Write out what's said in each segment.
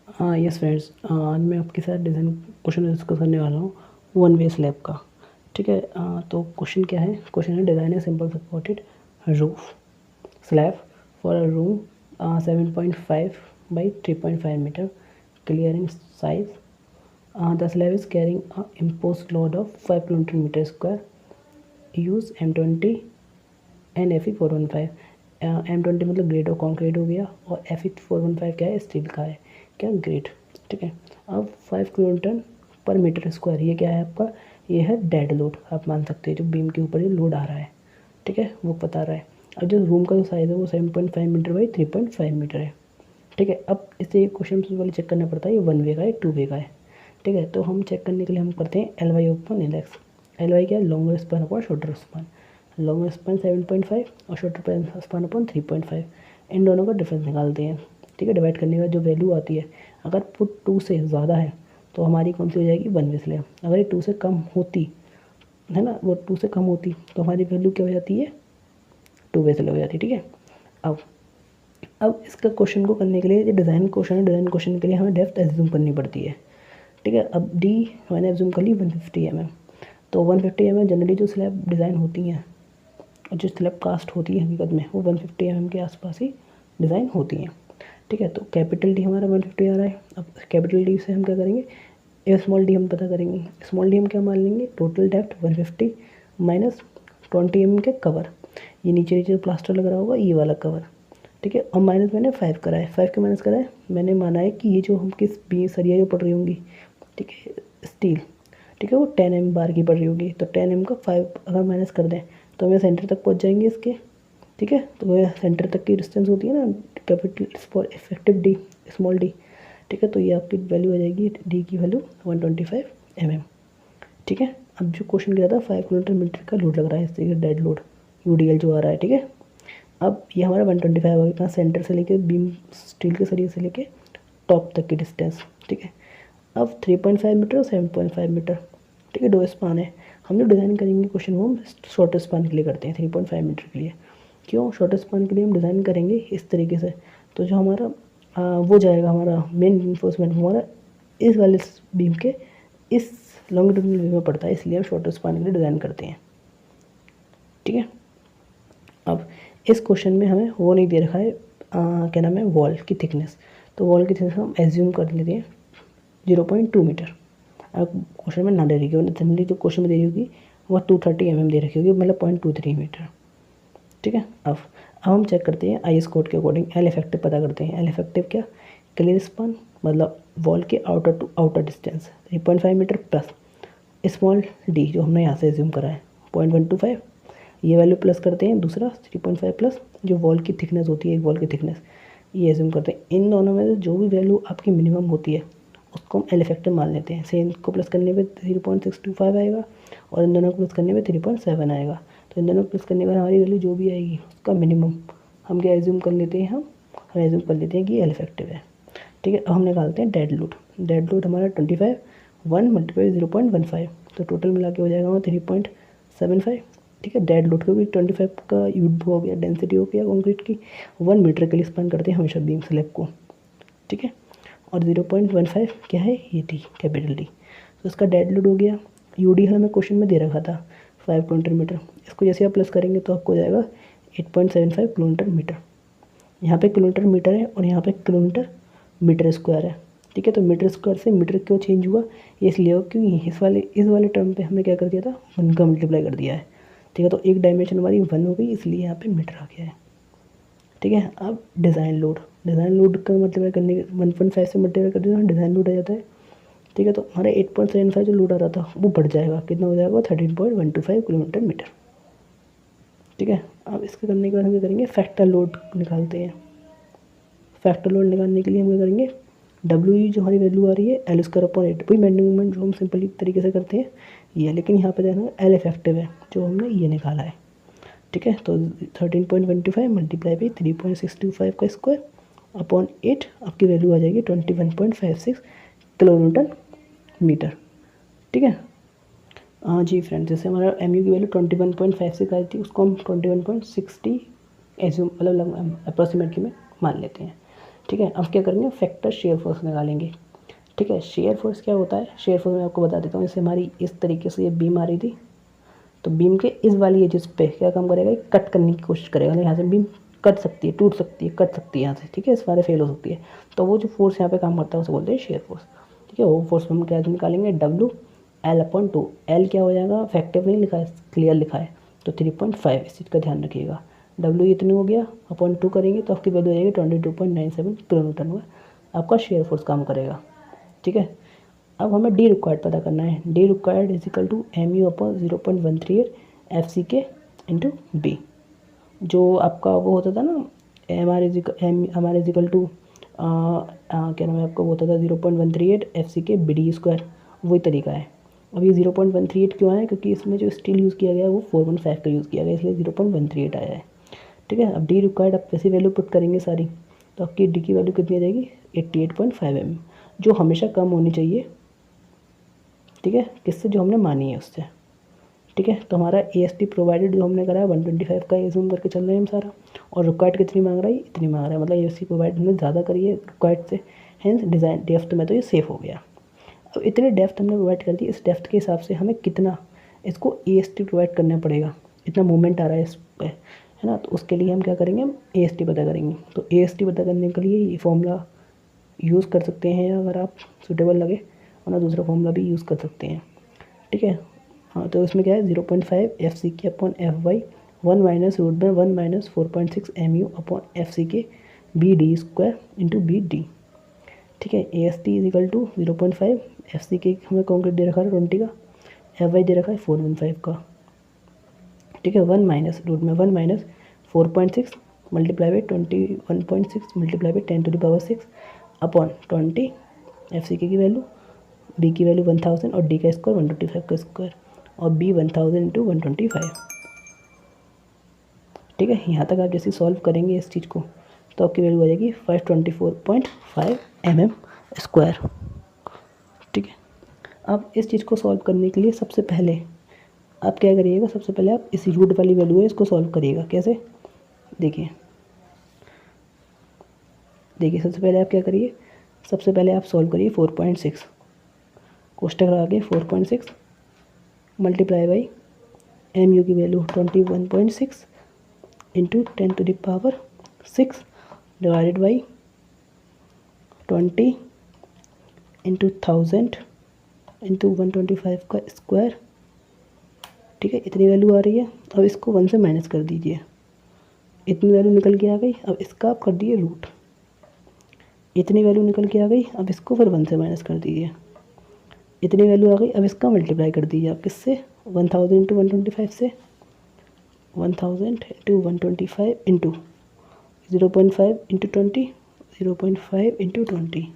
हाँ yes friends, आज मैं आपके साथ डिज़ाइन क्वेश्चन डिस्कस करने वाला हूँ वन वे स्लैब का। ठीक है, तो क्वेश्चन क्या है? क्वेश्चन है design a simple supported roof slab for a room 7.5 by 3.5 metre clearing size. The slab is carrying a imposed load of 5 kN meter square. Use M20 and Fe415। M20 मतलब grade of concrete हो गया और Fe415 क्या है? Steel का है। क्या? Grade. ठीक है, अब 5 किलोन्यूटन पर मीटर स्क्वायर, ये क्या है आपका? ये है डेड लोड। आप मान सकते हैं जो बीम के ऊपर ये लोड आ रहा है, ठीक है, वो बता रहा है। अब जो रूम का जो साइज़ है वो 7.5 मीटर बाई 3.5 मीटर है। ठीक है, अब इसे क्वेश्चन वाले चेक करना पड़ता है ये वन वे का है, टू वे का है। ठीक है, तो हम चेक करने के लिए हम करते हैं L Y upon index. L Y क्या है? Longer span upon shorter span. Longer span 7.5 और शॉर्टर स्पान अपॉन 3.5, इन दोनों का डिफरेंस निकालते हैं। ठीक है, डिवाइड करने के बाद जो वैल्यू आती है, अगर पुट 2 से ज़्यादा है तो हमारी कौन सी हो जाएगी? One way slab. अगर ये 2 से कम होती है ना, वो 2 से कम होती तो हमारी वैल्यू क्या हो जाती है? टू वे स्लैब हो जाती है। ठीक है, अब इसका क्वेश्चन को करने के लिए, ये डिज़ाइन क्वेश्चन है, डिज़ाइन क्वेश्चन के लिए हमें डेप्थ एज्यूम करनी पड़ती है। ठीक है, अब डी मैंने एज्यूम कर ली 150 mm। तो 150 mm जनरली जो स्लैब डिज़ाइन होती हैं और जो स्लैब कास्ट होती है हकीकत में, वो 150 mm के आसपास ही डिज़ाइन होती हैं। ठीक है, तो कैपिटल डी हमारा 150 आ रहा है। अब कैपिटल डी से हम क्या करेंगे? ए स्मॉल डी हम पता करेंगे। स्मॉल डी हम क्या मान लेंगे? टोटल डेप्थ 150 माइनस 20 mm के कवर, ये नीचे नीचे प्लास्टर लग रहा होगा, ये वाला कवर। ठीक है, और माइनस मैंने 5 करा है। 5 के माइनस करा है, मैंने माना है कि ये जो हम किस बी सरिया जो पड़ रही होंगी, ठीक है, स्टील, ठीक है, वो 10 mm बार की पड़ रही होगी। तो 10 mm का 5 अगर माइनस कर दें तो हमें सेंटर तक पहुंच जाएंगे इसके। ठीक है, तो वह सेंटर तक की डिस्टेंस होती है ना, capital effective D small D. ठीक है, तो ये आपकी वैल्यू आ जाएगी, डी की वैल्यू 125 mm। ठीक है, अब जो क्वेश्चन किया था 5 किलोमीटर का लोड लग रहा है, इस तरीके डेड लोड यूडीएल जो आ रहा है। ठीक है, अब ये हमारा 125 हो गया, सेंटर से लेके बीम स्टील के सरिये से लेके टॉप तक की डिस्टेंस। ठीक है, अब 3.5 मीटर और 7.5 मीटर, ठीक है, दो स्पान है। हम जो डिज़ाइन करेंगे क्वेश्चन वो हम शॉर्ट स्पान के लिए करते हैं, 3.5 मीटर के लिए। क्यों शॉर्ट स्पान के लिए हम डिज़ाइन करेंगे इस तरीके से? तो जो हमारा वो जाएगा, हमारा मेन इन्फोर्समेंट हमारा इस वाले बीम के इस लॉन्गिट्यूडनल व्यू में पड़ता है, इसलिए हम शॉर्ट स्पान के लिए डिज़ाइन करते हैं। ठीक है, अब इस क्वेश्चन में हमें वो नहीं दे रखा है, क्या नाम है, वॉल की थिकनेस। तो वॉल की थिकनेस हम एज्यूम कर लेते हैं 0.2 मीटर। अब क्वेश्चन में ना दे रखी होगी, जनरली जो क्वेश्चन में दे रही होगी वह 230 mm दे रखी होगी, मतलब 0.23 मीटर। ठीक है, अब हम चेक करते हैं आईएस कोड के अकॉर्डिंग एल इफेक्टिव पता करते हैं। एल इफेक्टिव क्या? क्लियर स्पान मतलब वॉल के outer to outer distance 3.5 metre plus small D जो हमने यहाँ से एज्यूम करा है 0.125, ये वैल्यू प्लस करते हैं। दूसरा 3.5 प्लस जो वॉल की थिकनेस होती है, एक वॉल की थिकनेस, ये एज्यूम करते हैं। इन दोनों में से जो भी वैल्यू आपकी मिनिमम होती है उसको हम एल इफेक्टिव मान लेते हैं। से इनको प्लस करने पे 3.625 आएगा और इन दोनों को प्लस करने पे 3.7 आएगा। तो इन दोनों को प्लस करने पर हमारी वैल्यू जो भी आएगी उसका मिनिमम हम क्या एज्यूम कर लेते हैं? हम एज्यूम कर लेते हैं कि एल इफेक्टिव है। ठीक है, अब हम निकालते हैं डेड लोड। डेड लोड हमारा 25 1 मल्टीप्लाई 0.15, तो टोटल मिला के हो जाएगा हमारा 3.75। ठीक है, डेड लोड क्योंकि 25 का यूड हो गया, डेंसिटी हो गया कंक्रीट की, 1 मीटर के लिए स्पेंड करते हैं हमेशा बीम स्लैब को। ठीक है, और 0.15 क्या है? ये डी, कैपिटल डी। तो इसका डेड लोड हो गया। यू डी हमें क्वेश्चन में दे रखा था 5 किलोमीटर मीटर, इसको जैसे आप प्लस करेंगे तो आपको हो जाएगा 8.75 किलोमीटर मीटर। यहाँ पे किलोमीटर मीटर है और यहाँ पे किलोमीटर मीटर स्क्वायर है। ठीक है, तो मीटर स्क्वायर से मीटर क्यों चेंज हुआ? ये इसलिए हो क्योंकि इस वाले टर्म पे हमने क्या कर दिया था? 1 का मल्टीप्लाई कर दिया है। ठीक है, तो एक डायमेंशन हमारी 1 हो गई, इसलिए यहाँ पे मीटर आ गया है। ठीक है, अब डिज़ाइन लोड का मल्टीप्लाई करने के 1.5 से मल्टीप्लाई कर दिया डिज़ाइन लोड आ जाता है। ठीक है, तो हमारे 8.75 जो लोड आ रहा था वो बढ़ जाएगा, कितना हो जाएगा? 13.125 किलोमीटर मीटर। ठीक है, अब इसके करने के बाद हम क्या करेंगे? फैक्टर लोड निकालते हैं। फैक्टर लोड निकालने के लिए हम क्या करेंगे? डब्ल्यू जो हमारी वैल्यू आ रही है एल स्क्वायर अपॉन 8, वही बेंडिंग मोमेंट जो हम सिंपली तरीके से करते हैं ये, लेकिन यहाँ पे देखना एल इफेक्टिव है जो हमने ये निकाला है। ठीक है, तो 13.25 मल्टीप्लाई बाई 3.625 का स्क्वायर अपॉन 8, आपकी वैल्यू आ जाएगी 21.56 किलोमीटर मीटर। ठीक है, हाँ जी फ्रेंड, जैसे हमारा एम यू की वैल्यू 21.56 आई थी, उसको हम 21.60 एज्यूम मतलब अप्रोक्सीमेटली में मान लेते हैं। ठीक है, अब क्या करेंगे, फैक्टर शेयर फोर्स निकालेंगे। ठीक है, शेयर फोर्स क्या होता है, शेयर फोर्स मैं आपको बता देता हूँ। जैसे हमारी इस तरीके से ये बीम आ रही थी, तो बीम के इस वाली एजेस पे क्या काम करेगा, कट करने की कोशिश करेगा। यहाँ से बीम कट सकती है, टूट सकती है, कट सकती है यहाँ से, ठीक है, इस बारे फेल हो सकती है। तो वो जो फोर्स यहाँ पे काम करता है उसे बोलते हैं शेयर फोर्स। ठीक है, वो फोर्स हम क्या निकालेंगे, W L upon two. L क्या हो जाएगा, फैक्टिव नहीं लिखा है, क्लियर लिखा है, तो 3.5, इस चीज़ का ध्यान रखिएगा। डब्ल्यू इतने हो गया, अपॉन 2 करेंगे तो आपकी वैल्यू आ जाएगी 22.97 किलो न्यूटन हुआ आपका शेयर फोर्स काम करेगा। ठीक है, अब हमें डी रिक्वायर्ड पता करना है। D required is equal to M U upon 0.138 F C K into B. जो आपका वो होता था ना, एम आर इजिकल टू क्या नाम है आपका, वो होता था 0.138 F C K B D square, वही तरीका है। अब ये 0.138 क्यों आया, क्योंकि इसमें जो स्टील यूज़ किया गया है वो 415 का यूज़ किया गया, इसलिए 0.138 आया है। ठीक है, अब डी रिक्वायर्ड आप वैसी वैल्यू पुट करेंगे सारी, तो आपकी डी की वैल्यू कितनी आ जाएगी, 88.5 mm, जो हमेशा कम होनी चाहिए। ठीक है, किससे, जो हमने मानी है उससे। ठीक है, तो हमारा ए एस टी प्रोवाइडेड जो हमने करा है 125 का एज्यूम करके चल रहे हैं हम सारा, और रिक्वायर्ड कितनी मांग रहा है, इतनी मांग रहा है, मतलब ए एस टी प्रोवाइड हमने ज़्यादा करी है रिक्वायर्ड से, हेंस डिज़ाइन डेफ्थ में तो ये सेफ हो गया। अब इतने डेफ्थ हमने प्रोवाइड कर दी, इस डेफ्थ के हिसाब से हमें कितना इसको ए एस टी प्रोवाइड करना पड़ेगा, इतना मूवमेंट आ रहा है इस पर, है ना। तो उसके लिए हम क्या करेंगे, हम ए एस टी पता करेंगे। तो ए एस टी पता करने के लिए ये फॉर्मूला यूज़ कर सकते हैं, अगर आप सूटेबल लगे, वरना दूसरा फॉर्मूला भी यूज़ कर सकते हैं। ठीक है, हाँ, तो इसमें क्या है, 0.5 F C K upon F Y 1 minus root में 1 minus 4.6 M U upon F C K B D square into B D. ठीक है, A S T is equal to 0.5 F C K हमें कॉन्क्रीट दे रखा है 20 का, एफ वाई दे रखा है 415 का। ठीक है, 1 माइनस रूट में 1 minus 4.6 multiply by 21.6 multiply by 10⁻6 upon 20 F C K की वैल्यू, बी की वैल्यू 1000 और डी का स्क्वायर 125 का स्क्वायर, और बी 1000 इंटू 125। ठीक है, यहाँ तक आप जैसे सॉल्व करेंगे इस चीज़ को, तो आपकी वैल्यू आ जाएगी 524.5 mm स्क्वायर। ठीक है, अब इस चीज़ को सॉल्व करने के लिए सबसे पहले आप क्या करिएगा, सबसे पहले आप इस रूट वाली वैल्यू है इसको सॉल्व करिएगा। कैसे, देखिए देखिए, सबसे पहले आप क्या करिए, सबसे पहले आप सॉल्व करिए 4.6, कोष्टक लगा के 4.6 मल्टीप्लाई बाई एम यू की value 21.6 into 10⁻6 divided by 20 into 1000 into 125 का स्क्वायर। ठीक है, इतनी वैल्यू आ रही है। अब इसको 1 से माइनस कर दीजिए, इतनी वैल्यू निकल के आ गई। अब इसका आप कर दीजिए रूट, इतनी वैल्यू निकल के आ गई। अब इसको फिर 1 से माइनस कर दीजिए, इतनी वैल्यू आ गई। अब इसका मल्टीप्लाई कर दीजिए आप किससे, 1000 इंटू 125 से, 1000 इंटू 125 इंटू 0.5 इंटू 20, 0.5 इंटू 20,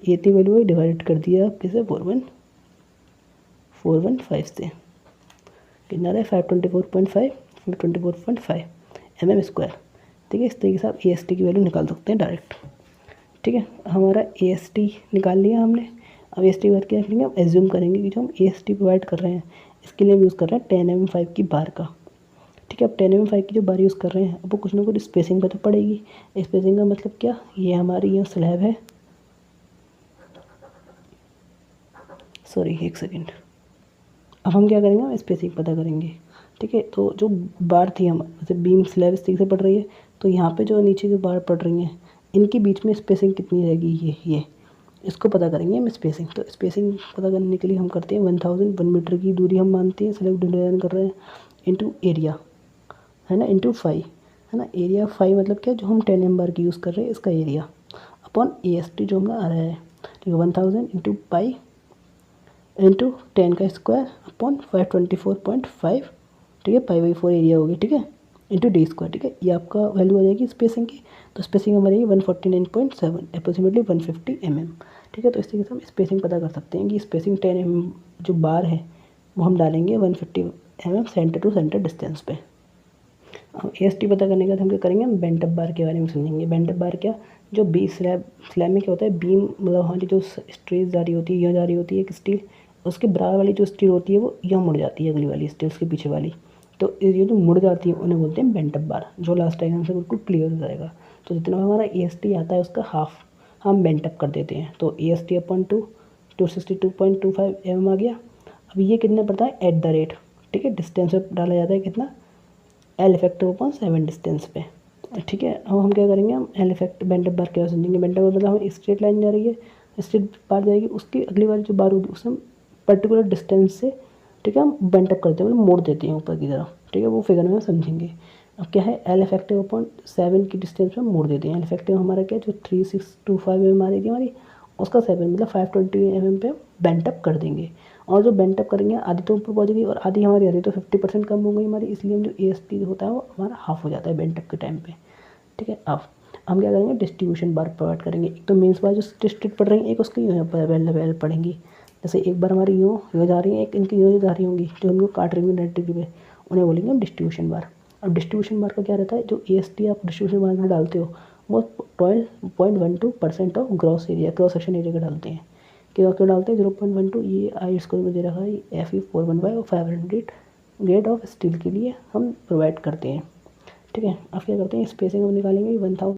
ये इतनी वैल्यू है, डिवाइड कर दिया आप किसे, 415 से, कितना रहा है 524.5 mm स्क्वायर। ठीक है, इस तरीके से आप ए एस टी की वैल्यू निकाल सकते हैं डायरेक्ट। ठीक है, हमारा ए एस टी निकाल लिया हमने। अब ए एस टी के बाद क्या करेंगे, हम एज्यूम करेंगे कि जो हम ए एस टी प्रोवाइड कर रहे हैं इसके लिए हम यूज़ कर रहे हैं 10 mm5 की बार का। ठीक है, अब 10 mm5 की जो बार यूज़ कर रहे हैं, अब वो कुछ ना कुछ स्पेसिंग पे तो पड़ेगी। स्पेसिंग का मतलब क्या, ये हमारी यहाँ स्लैब है, सॉरी एक सेकेंड, अब हम क्या करेंगे, हम स्पेसिंग पता करेंगे। ठीक है, तो जो बार थी हम जैसे बीम स्लैब इस तरीके से पड़ रही है, तो यहाँ पे जो नीचे जो बार पड़ रही हैं इनके बीच में स्पेसिंग कितनी रहेगी, ये इसको पता करेंगे हम स्पेसिंग। तो स्पेसिंग पता करने के लिए हम करते हैं 1000 1 मीटर की दूरी हम मानते हैं, स्लैब डिज़ाइन कर रहे हैं, इंटू एरिया है ना, इंटू 5 है ना। एरिया 5 मतलब क्या, जो हम 10 mm बार की यूज़ कर रहे हैं इसका एरिया, अपॉन ए एस टी जो हमारा आ रहा है। ठीक है, 1000 इंटू पाई इंटू 10 का स्क्वायर अपॉन 524.5। ठीक है, π/4 एरिया होगी। ठीक है, इंटू डी स्क्वायर। ठीक है, ये आपका वैल्यू आ जाएगी स्पेसिंग की। तो स्पेसिंग हमारी 149.7 अप्रोक्सीमेटली 150 mm। ठीक है, तो इस तरीके से हम स्पेसिंग पता कर सकते हैं कि स्पेसिंग 10 mm जो बार है वो हम डालेंगे 150 mm centre to centre distance पे। अब ए एस टी पता करने के बाद हम क्या करेंगे, हम बेंट अप बार के बारे में समझेंगे। बेंट अप बार क्या, जो बी स्लैब में क्या होता है, बीम मतलब हाँ जो स्ट्रेस जा रही होती है, यहाँ जा रही होती है एक स्टील, उसके बराबर वाली जो स्टील होती है वो यहाँ मुड़ जाती है, अगली वाली स्टील उसके पीछे वाली, तो ये जो मुड़ जाती है उन्हें बोलते हैं बेंट अप बार। जो लास्ट टाइम से बिल्कुल क्लियर हो जाएगा। तो जितना हमारा AST आता है उसका हाफ हम बेंट अप कर देते हैं। तो AST अपॉन 262.25 mm आ गया। अब ये कितना पड़ता है एट द रेट, ठीक है, डिस्टेंस पे डाला जाता है कितना, L इफेक्टिव अपॉन 7 डिस्टेंस पे, ठीक है। अब हम क्या करेंगे, हम L इफेक्ट बेंट अप बार क्या समझेंगे, बेंट अप मतलब हम स्ट्रेट लाइन जा रही है, स्ट्रेट बार जाएगी, उसकी अगली वाली जो बार होगी उसे हम पर्टिकुलर डिस्टेंस से, ठीक है, हम बेंट अप करते हैं, मतलब मोड़ देते हैं ऊपर की तरफ, ठीक है, वो फिगर में समझेंगे। अब क्या है, L इफेक्टिव अपॉन 7 की डिस्टेंस पे मोड़ देते हैं। L इफेक्टिव हमारा क्या है, जो 3625 mm आ रही थी हमारी, उसका 7 मतलब 520 mm पे बेंट अप कर देंगे। और जो बेंट अप करेंगे आधी तो ऊपर पहुँच गई और आधी हमारी आ रही तो 50% कम हो गई हमारी, इसलिए हम जो AST होता है वो हमारा हाफ हो जाता है बेंट अप के टाइम पे, ठीक है। अब हम क्या करेंगे, डिस्ट्रीब्यूशन बार प्रोवाइड करेंगे। एक तो मेंस बार जो स्ट्रेट पड़ रही है, एक उसकी यूँ वेल पड़ेंगी। जैसे एक बार हमारी यूँ जा रही है, एक इनकी यूँ जा रही होंगी, जो उनको काट रही होंगी 90 डिग्री पे, उन्हें बोलेंगे हम डिस्ट्रीब्यूशन बार। अब डिस्ट्रीब्यूशन बार का क्या रहता है, जो AST आप डिस्ट्रीब्यूशन बार में डालते हो वो 12.12% of gross area, cross section area का डालते हैं। क्यों डालते हैं 0.12, ये आई इसको मुझे रखा है Fe415 और 500 ग्रेड ऑफ स्टील के लिए हम प्रोवाइड करते हैं, ठीक है। अब क्या करते हैं, स्पेसिंग हम निकालेंगे 1000